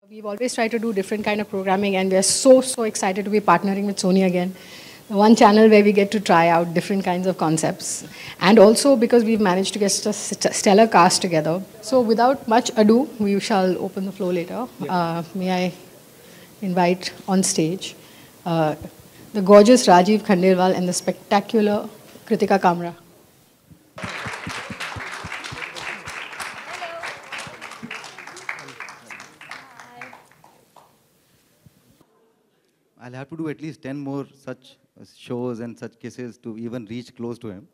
We've always tried to do different kind of programming, and we're so excited to be partnering with Sony again. One channel where we get to try out different kinds of concepts, and also because we've managed to get a stellar cast together. So without much ado, we shall open the floor later. May I invite on stage the gorgeous Rajiv Khandelwal and the spectacular Kritika Kamra. I'll have to do at least 10 more such shows and such kisses to even reach close to him.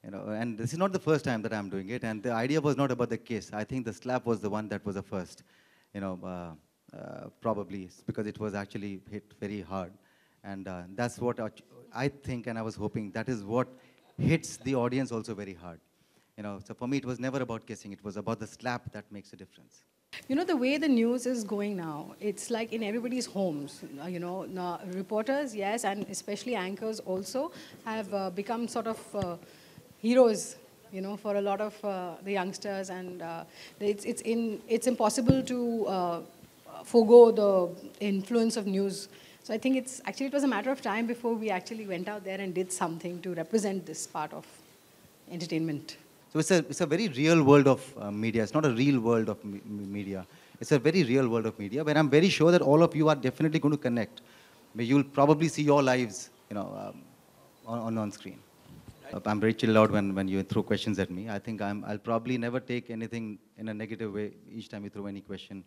And this is not the first time that I'm doing it. And the idea was not about the kiss. I think the slap was the one that was the first. Probably because it was actually hit very hard. And that's what I think, and I was hoping that is what hits the audience also very hard. So for me, it was never about kissing. It was about the slap that makes a difference. The way the news is going now, it's like in everybody's homes. Now, reporters, yes, and especially anchors also have become sort of heroes, for a lot of the youngsters, and it's impossible to forego the influence of news. So I think it was a matter of time before we actually went out there and did something to represent this part of entertainment. So it's a very real world of media. It's not a real world of media. It's a very real world of media where I'm very sure that all of you are definitely going to connect. Where you'll probably see your lives, on screen. I'm very chilled out when you throw questions at me. I think I'll probably never take anything in a negative way each time you throw any question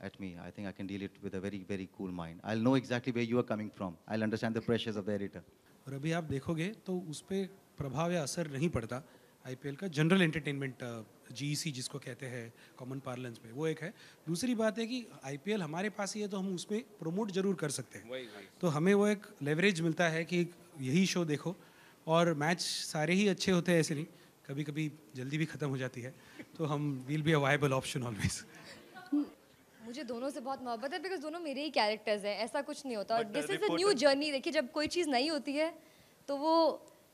at me. I think I can deal it with a very, very cool mind. I'll know exactly where you are coming from. I'll understand the pressures of the editor. और अभी आप देखोगे तो उस पर प्रभाव या असर नहीं पड़ता आईपीएल का जनरल एंटरटेनमेंट जीईसी जिसको कहते हैं कॉमन पार्लेंस में, वो एक है। दूसरी बात है कि आईपीएल हमारे पास ही है तो हम उसमें प्रमोट जरूर कर सकते हैं। तो हमें वो एक लेवरेज मिलता है कि यही शो देखो, और मैच सारे ही अच्छे होते हैं, ऐसे नहीं, कभी कभी जल्दी भी ख़त्म हो जाती है, तो हम will be a viable option always. मुझे दोनों से बहुत मोहब्बत है बिकॉज दोनों मेरे ही कैरेक्टर्स हैं, ऐसा कुछ नहीं होता। This is a new journey. देखिए, जब कोई चीज़ नई होती है तो वो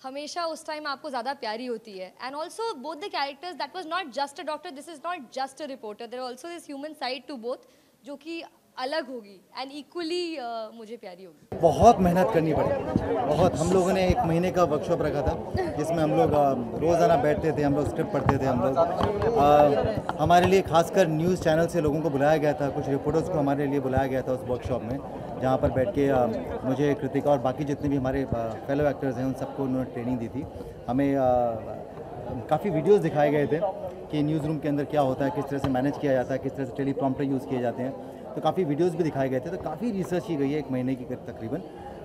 हमेशा उस टाइम आपको ज़्यादा प्यारी होती है। And also both the characters, that was not just a doctor, this is not just a reporter, there also this human side to both जो कि अलग होगी एंड इक्वली मुझे प्यारी होगी। बहुत मेहनत करनी पड़ी, बहुत। हम लोगों ने 1 महीने का वर्कशॉप रखा था जिसमें हम लोग रोज़ाना बैठते थे, हम लोग स्क्रिप्ट पढ़ते थे, हम लोग हमारे लिए खासकर न्यूज़ चैनल से लोगों को बुलाया गया था, कुछ रिपोर्टर्स को हमारे लिए बुलाया गया था उस वर्कशॉप में, जहाँ पर बैठ के मुझे, कृतिका और बाकी जितने भी हमारे फेलो एक्टर्स हैं उन सबको उन्होंने ट्रेनिंग दी थी। हमें काफ़ी वीडियोस दिखाए गए थे कि न्यूज़ रूम के अंदर क्या होता है, किस तरह से मैनेज किया जाता है, किस तरह से टेलीप्रॉम्प्टर यूज़ किए जाते हैं। तो काफ़ी वीडियोस भी दिखाए गए थे, तो काफ़ी रिसर्च की गई है 1 महीने की तकरीबन।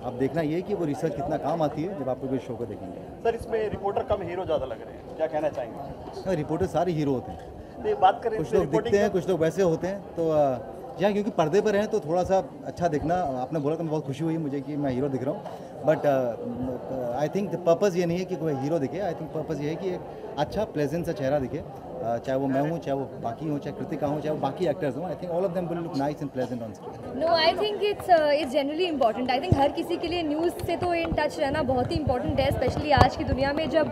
अब देखना ये कि वो रिसर्च कितना काम आती है जब आप लोग इस शो को देखेंगे। सर, इसमें रिपोर्टर कम हीरो ज़्यादा लग रहे हैं, क्या कहना चाहेंगे? रिपोर्टर सारे हीरो होते हैं। ये बात करें, कुछ लोग दिखते हैं, कुछ लोग वैसे होते हैं, तो जहाँ क्योंकि पर्दे पर हैं तो थोड़ा सा अच्छा दिखना। आपने बोला तो मैं बहुत खुशी हुई मुझे कि मैं हीरो दिख रहा हूँ, बट आई थिंक पर्पज़ ये नहीं है कि कोई हीरो दिखे। आई थिंक पर्पज़ ये है कि एक अच्छा प्लेजेंट सा चेहरा दिखे, चाहे वो मैं हूँ, चाहे वो बाकी हूँ, चाहे कृतिका हूँ, चाहे वो बाकी एक्टर्स हूँ। I think all of them will look nice and pleasant on screen. No, I think it's generally important. I think हर किसी के लिए न्यूज़ से तो इन टच रहना बहुत ही इंपॉर्टेंट है, स्पेशली आज की दुनिया में जब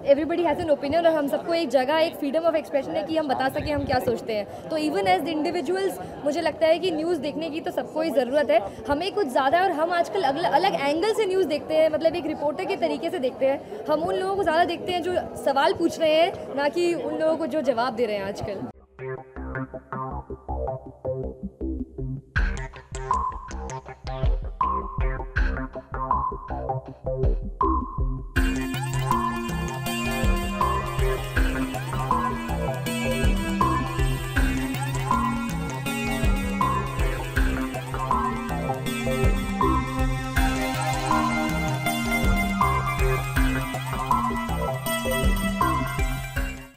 एवरीबडी हैज़ एन ओपिनियन और हम सबको एक जगह, एक फ्रीडम ऑफ एक्सप्रेशन है कि हम बता सकें हम क्या सोचते हैं। तो इवन एज इंडिविजुअल्स मुझे लगता है कि न्यूज़ देखने की तो सबको ही ज़रूरत है। हमें कुछ ज़्यादा, और हम आजकल अलग एंगल से न्यूज़ देखते हैं, मतलब एक रिपोर्टर के तरीके से देखते हैं। हम उन लोगों को ज़्यादा देखते हैं जो सवाल पूछ रहे हैं, ना कि उन लोगों को जो जवाब दे रहे हैं आजकल।